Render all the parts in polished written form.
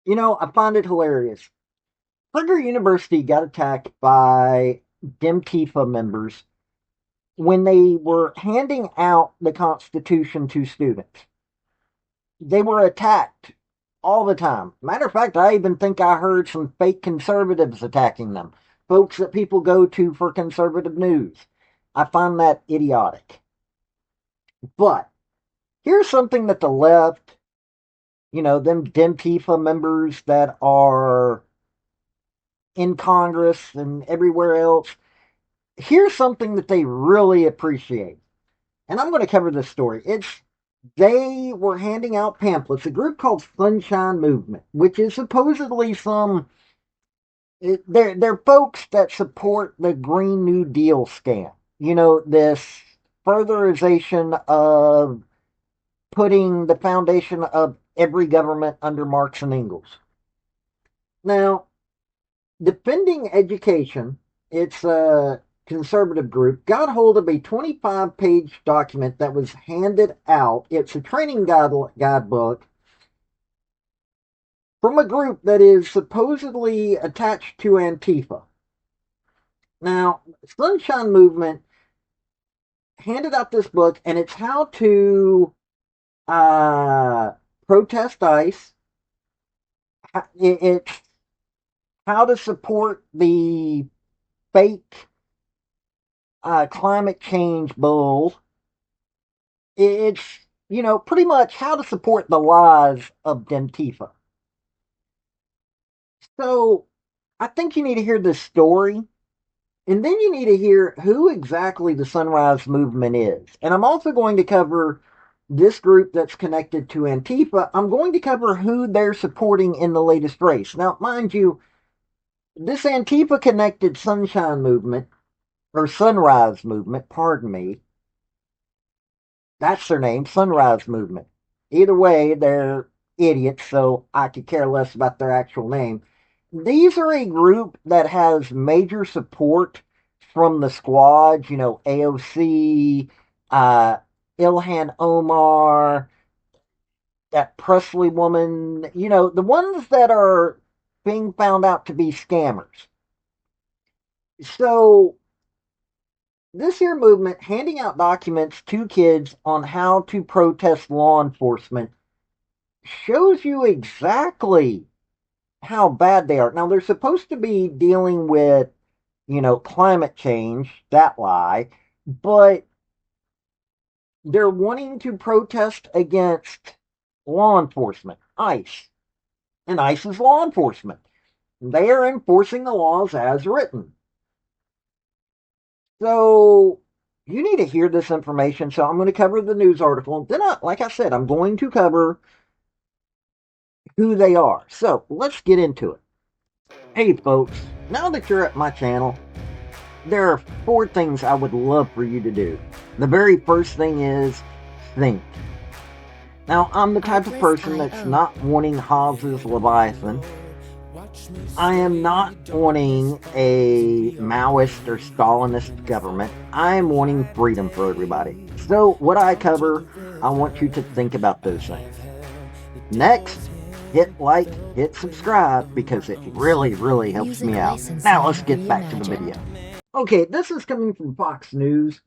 I find it hilarious. Prager University got attacked by Antifa members when they were handing out the Constitution to students. They were attacked all the time. Matter of fact, I even think I heard some fake conservatives attacking them, folks that people go to for conservative news. I find that idiotic. But here's something that the left, them Antifa members that are in Congress and everywhere else, here's something that they really appreciate. And I'm going to cover this story. They were handing out pamphlets, a group called Sunshine Movement, which is supposedly they're folks that support the Green New Deal scam. This furtherization of putting the foundation of every government under Marx and Engels. Now, Defending Education, it's a conservative group, got hold of a 25-page document that was handed out. It's a training guidebook from a group that is supposedly attached to Antifa. Now, Sunshine Movement handed out this book, and it's how to uh, protest ICE. It's how to support the fake climate change bull. It's, pretty much how to support the lies of Antifa. So I think you need to hear this story, and then you need to hear who exactly the Sunrise Movement is. And I'm also going to cover this group that's connected to Antifa. I'm going to cover who they're supporting in the latest race. Now, mind you, this Antifa connected Sunshine Movement, or Sunrise Movement, pardon me, that's their name, Sunrise Movement. Either way, they're idiots, so I could care less about their actual name. These are a group that has major support from the squads, AOC, uh, Ilhan Omar, that Presley woman, the ones that are being found out to be scammers. So this here movement handing out documents to kids on how to protest law enforcement shows you exactly how bad they are. Now they're supposed to be dealing with, climate change, that lie, but they're wanting to protest against law enforcement, ICE. And ICE is law enforcement. They are enforcing the laws as written. So you need to hear this information. So I'm going to cover the news article. Then, like I said, I'm going to cover who they are. So let's get into it. Hey, folks, now that you're at my channel, there are four things I would love for you to do. The very first thing is think. Now, I'm the type of person that's not wanting Hobbes's Leviathan. I am not wanting a Maoist or Stalinist government. I am wanting freedom for everybody. So, what I cover, I want you to think about those things. Next, hit like, hit subscribe, because it really, really helps me out. Now, let's get back to the video. Okay, this is coming from Fox News.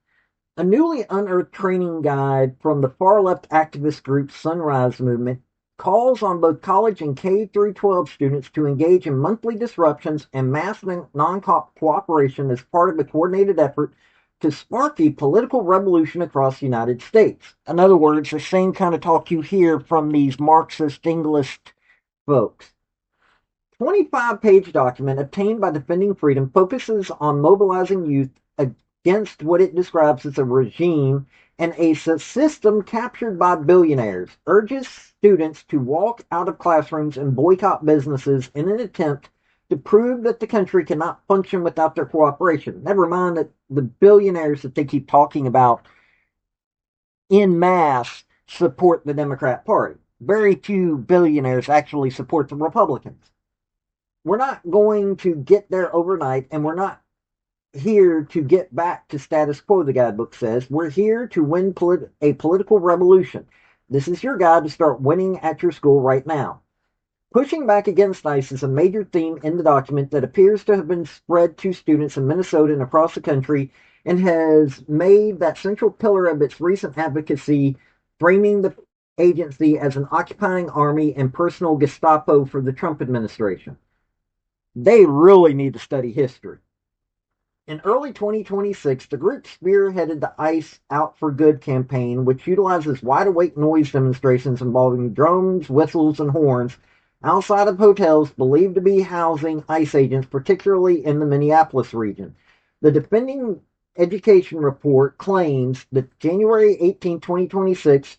A newly unearthed training guide from the far-left activist group Sunrise Movement calls on both college and K through 12 students to engage in monthly disruptions and mass non-cooperation as part of a coordinated effort to spark a political revolution across the United States. In other words, the same kind of talk you hear from these Marxist English folks. 25-page document obtained by Defending Freedom focuses on mobilizing youth against what it describes as a regime and a system captured by billionaires, urges students to walk out of classrooms and boycott businesses in an attempt to prove that the country cannot function without their cooperation. Never mind that the billionaires that they keep talking about in mass support the Democrat Party. Very few billionaires actually support the Republicans. We're not going to get there overnight, and we're not here to get back to status quo, the guidebook says. We're here to win a political revolution. This is your guide to start winning at your school right now. Pushing back against ICE is a major theme in the document that appears to have been spread to students in Minnesota and across the country and has made that central pillar of its recent advocacy, framing the agency as an occupying army and personal Gestapo for the Trump administration. They really need to study history. In early 2026, the group spearheaded the ICE Out for Good campaign, which utilizes wide awake noise demonstrations involving drums, whistles, and horns outside of hotels believed to be housing ICE agents, particularly in the Minneapolis region. The Defending Education report claims that January 18, 2026,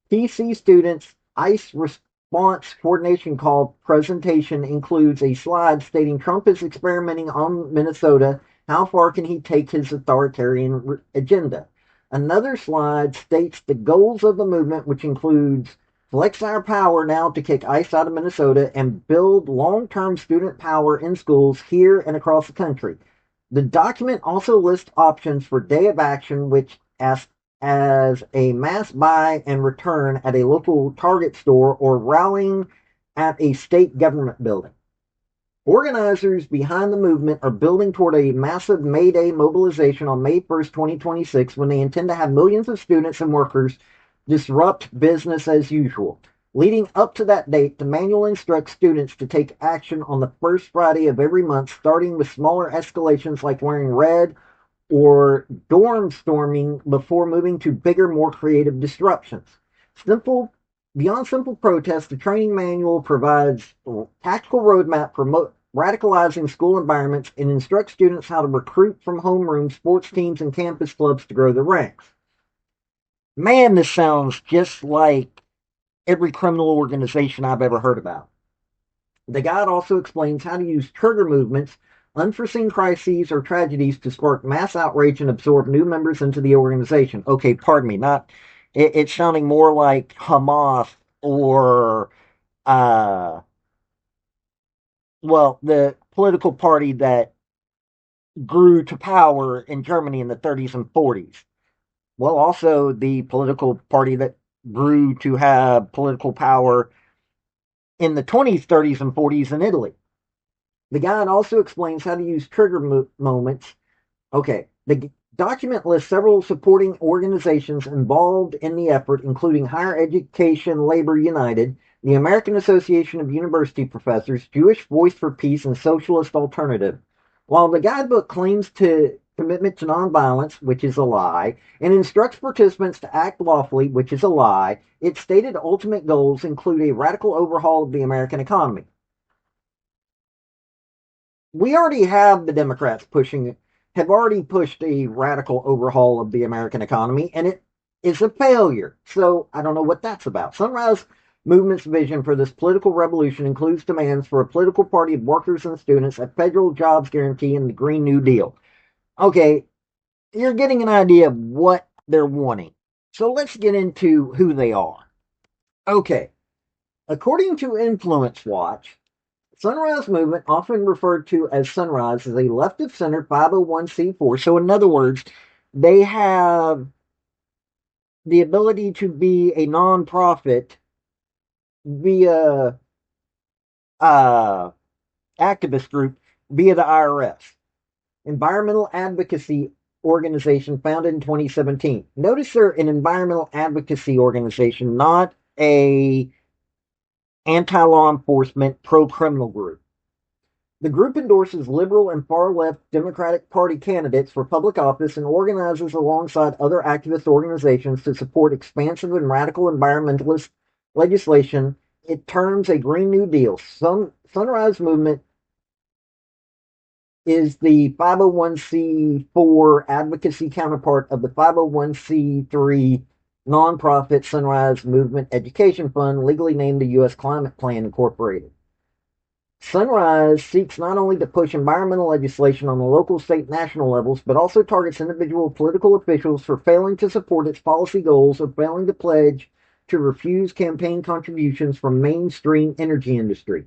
PC students' ICE response coordination call presentation includes a slide stating Trump is experimenting on Minnesota. How far can he take his authoritarian agenda? Another slide states the goals of the movement, which includes flex our power now to kick ICE out of Minnesota and build long-term student power in schools here and across the country. The document also lists options for day of action, which asks as a mass buy and return at a local Target store or rallying at a state government building. Organizers behind the movement are building toward a massive May Day mobilization on May 1st, 2026, when they intend to have millions of students and workers disrupt business as usual. Leading up to that date, the manual instructs students to take action on the first Friday of every month, starting with smaller escalations like wearing red or dorm storming before moving to bigger, more creative disruptions. Beyond simple protest, the training manual provides a tactical roadmap for radicalizing school environments and instructs students how to recruit from homeroom, sports teams, and campus clubs to grow their ranks. Man, this sounds just like every criminal organization I've ever heard about. The guide also explains how to use trigger movements, unforeseen crises, or tragedies to spark mass outrage and absorb new members into the organization. Okay, pardon me, not it's sounding more like Hamas or the political party that grew to power in Germany in the 30s and 40s. Well, also the political party that grew to have political power in the 20s, 30s, and 40s in Italy. The guide also explains how to use trigger moments. Okay, the document lists several supporting organizations involved in the effort, including Higher Education Labor United, the American Association of University Professors, Jewish Voice for Peace, and Socialist Alternative. While the guidebook claims to commitment to nonviolence, which is a lie, and instructs participants to act lawfully, which is a lie, its stated ultimate goals include a radical overhaul of the American economy. We already have the Democrats have already pushed a radical overhaul of the American economy, and it is a failure. So I don't know what that's about. Sunrise Movement's vision for this political revolution includes demands for a political party of workers and students, a federal jobs guarantee, and the Green New Deal. Okay, you're getting an idea of what they're wanting. So let's get into who they are. Okay, according to Influence Watch, Sunrise Movement, often referred to as Sunrise, is a left-of-center 501c4. So in other words, they have the ability to be a nonprofit via activist group via the IRS. Environmental advocacy organization founded in 2017. Notice they're an environmental advocacy organization, not a anti-law enforcement, pro-criminal group. The group endorses liberal and far-left Democratic Party candidates for public office and organizes alongside other activist organizations to support expansive and radical environmentalist legislation. It terms a Green New Deal. Sunrise Movement is the 501c4 advocacy counterpart of the 501c3 nonprofit Sunrise Movement Education Fund, legally named the U.S. Climate Plan Incorporated. Sunrise seeks not only to push environmental legislation on the local, state, national levels, but also targets individual political officials for failing to support its policy goals or failing to pledge to refuse campaign contributions from mainstream energy industry.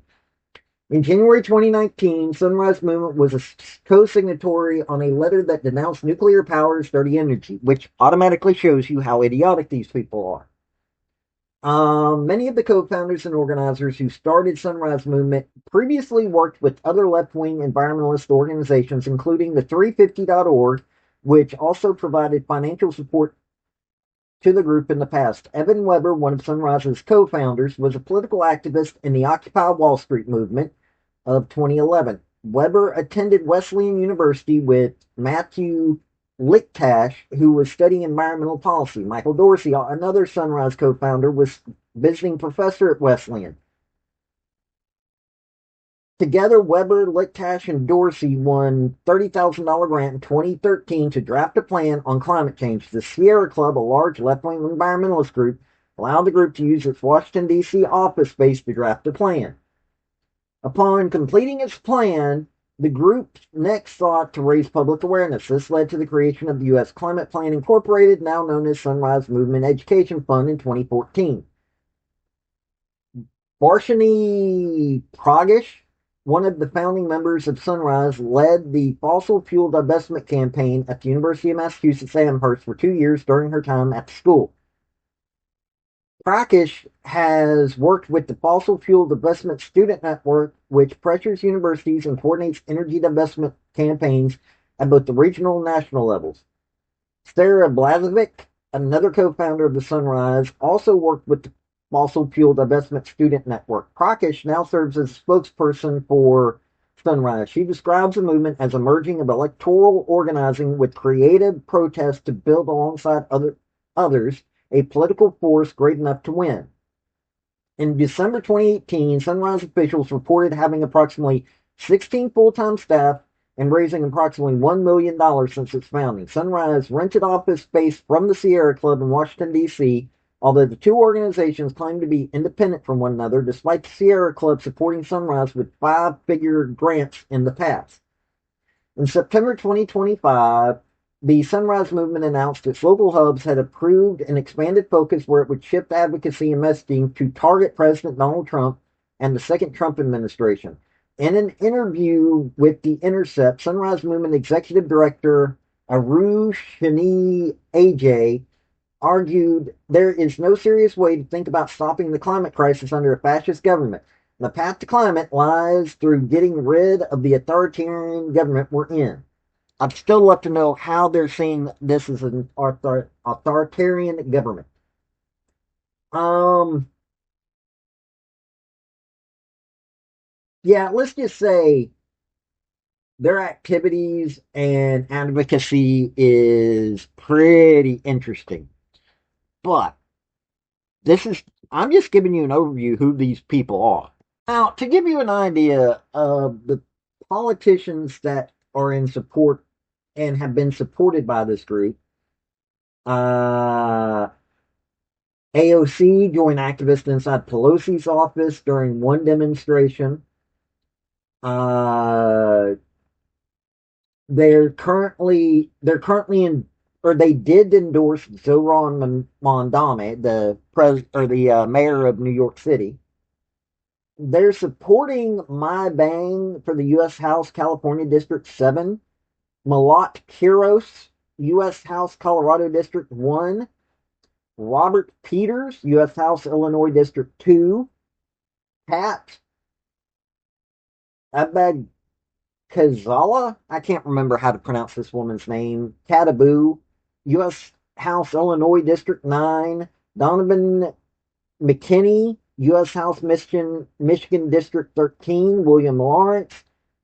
In January 2019, Sunrise Movement was a co-signatory on a letter that denounced nuclear power as dirty energy, which automatically shows you how idiotic these people are. Many of the co-founders and organizers who started Sunrise Movement previously worked with other left-wing environmentalist organizations, including the 350.org, which also provided financial support to the group in the past. Evan Weber, one of Sunrise's co-founders, was a political activist in the Occupy Wall Street movement of 2011. Weber attended Wesleyan University with Matthew Licktash, who was studying environmental policy. Michael Dorsey, another Sunrise co-founder, was visiting professor at Wesleyan. Together, Weber, Licktash, and Dorsey won $30,000 grant in 2013 to draft a plan on climate change. The Sierra Club, a large left-wing environmentalist group, allowed the group to use its Washington, D.C. office space to draft a plan. Upon completing its plan, the group next sought to raise public awareness. This led to the creation of the U.S. Climate Plan Incorporated, now known as Sunrise Movement Education Fund, in 2014. Varshini Pragesh, one of the founding members of Sunrise, led the fossil fuel divestment campaign at the University of Massachusetts Amherst for 2 years during her time at the school. Prakesh has worked with the Fossil Fuel Divestment Student Network, which pressures universities and coordinates energy divestment campaigns at both the regional and national levels. Sarah Blazovic, another co-founder of the Sunrise, also worked with the Fossil Fuel Divestment Student Network. Prakesh now serves as spokesperson for Sunrise. She describes the movement as a merging of electoral organizing with creative protest to build alongside others a political force great enough to win. In December 2018, Sunrise officials reported having approximately 16 full-time staff and raising approximately $1 million since its founding. Sunrise rented office space from the Sierra Club in Washington, D.C., although the two organizations claim to be independent from one another, despite the Sierra Club supporting Sunrise with five-figure grants in the past. In September 2025, the Sunrise Movement announced its local hubs had approved an expanded focus where it would shift advocacy and messaging to target President Donald Trump and the second Trump administration. In an interview with The Intercept, Sunrise Movement Executive Director Arushini AJ argued there is no serious way to think about stopping the climate crisis under a fascist government. The path to climate lies through getting rid of the authoritarian government we're in. I'd still love to know how they're seeing this as an authoritarian government. Yeah, let's just say their activities and advocacy is pretty interesting. But I'm just giving you an overview of who these people are. Now, to give you an idea of the politicians that are in support and have been supported by this group, AOC joined activists inside Pelosi's office during one demonstration. They're currently in, or they did endorse Zoran Mondame, the mayor of New York City. They're supporting My Bang for the U.S. House California District 7, Malat Kiros, U.S. House Colorado District 1, Robert Peters, U.S. House Illinois District 2, Pat Abagkazala, I can't remember how to pronounce this woman's name, Katabu, U.S. House Illinois District 9, Donovan McKinney, U.S. House Michigan District 13, William Lawrence,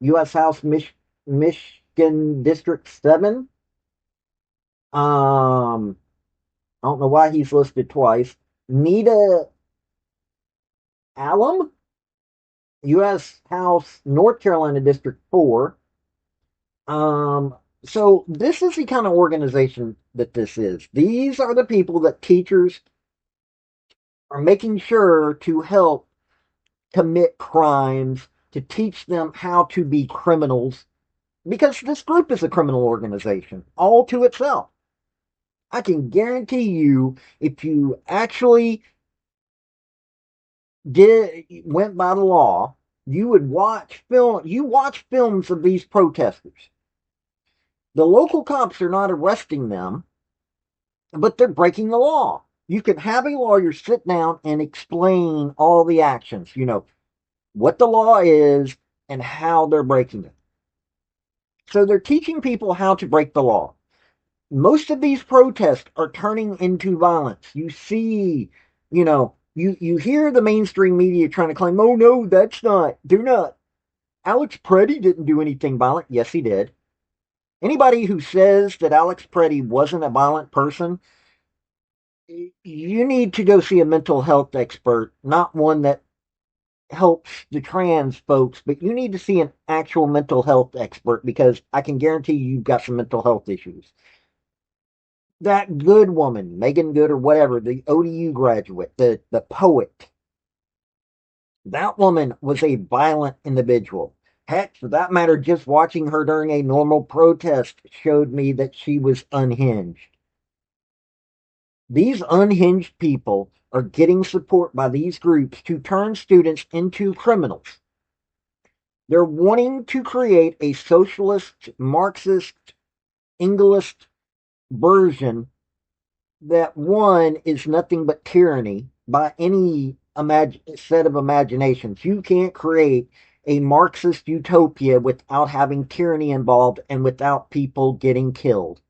U.S. House Michigan District 7. I don't know why he's listed twice. Nita Alum, U.S. House North Carolina District 4. So this is the kind of organization that this is. These are the people that teachers are making sure to help commit crimes, to teach them how to be criminals, because this group is a criminal organization all to itself. I can guarantee you, if you actually went by the law, you would watch films of these protesters. The local cops are not arresting them, but they're breaking the law. You can have a lawyer sit down and explain all the actions, what the law is and how they're breaking it. So they're teaching people how to break the law. Most of these protests are turning into violence. You see, you hear the mainstream media trying to claim, oh no, do not. Alex Preddy didn't do anything violent. Yes, he did. Anybody who says that Alex Preddy wasn't a violent person, you need to go see a mental health expert, not one that helps the trans folks, but you need to see an actual mental health expert because I can guarantee you've got some mental health issues. That Good woman, Megan Good or whatever, the ODU graduate, the poet, that woman was a violent individual. Heck, for that matter, just watching her during a normal protest showed me that she was unhinged. These unhinged people are getting support by these groups to turn students into criminals. They're wanting to create a socialist, Marxist, Englist version that one is nothing but tyranny by any set of imaginations. You can't create a Marxist utopia without having tyranny involved and without people getting killed.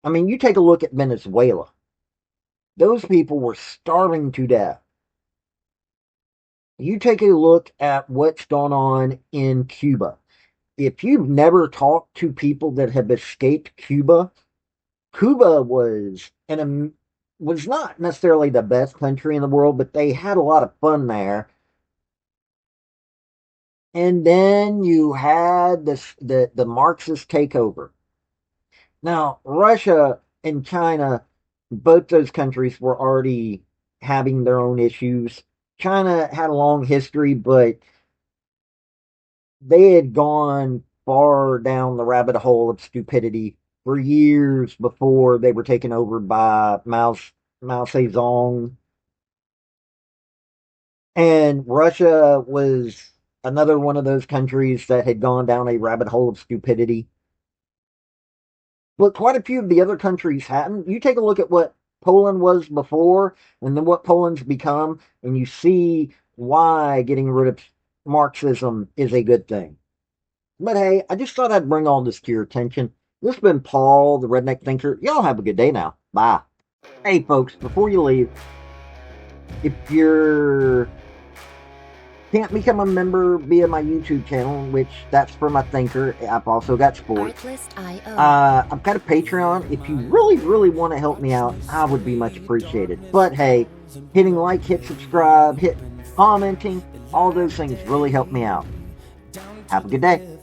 I mean, you take a look at Venezuela. Those people were starving to death. You take a look at what's gone on in Cuba. If you've never talked to people that have escaped Cuba, Cuba was not necessarily the best country in the world, but they had a lot of fun there. And then you had the Marxist takeover. Now, Russia and China, both those countries were already having their own issues. China had a long history, but they had gone far down the rabbit hole of stupidity for years before they were taken over by Mao Zedong. And Russia was another one of those countries that had gone down a rabbit hole of stupidity. But quite a few of the other countries hadn't. You take a look at what Poland was before and then what Poland's become, and you see why getting rid of Marxism is a good thing. But hey, I just thought I'd bring all this to your attention. This has been Paul, the Redneck Thinker. Y'all have a good day now. Bye. Hey, folks, before you leave, if you're can't become a member via my YouTube channel, which that's for my thinker. I've also got sports. I've got a Patreon. If you really, really want to help me out, I would be much appreciated. But hey, hitting like, hit subscribe, hit commenting, all those things really help me out. Have a good day.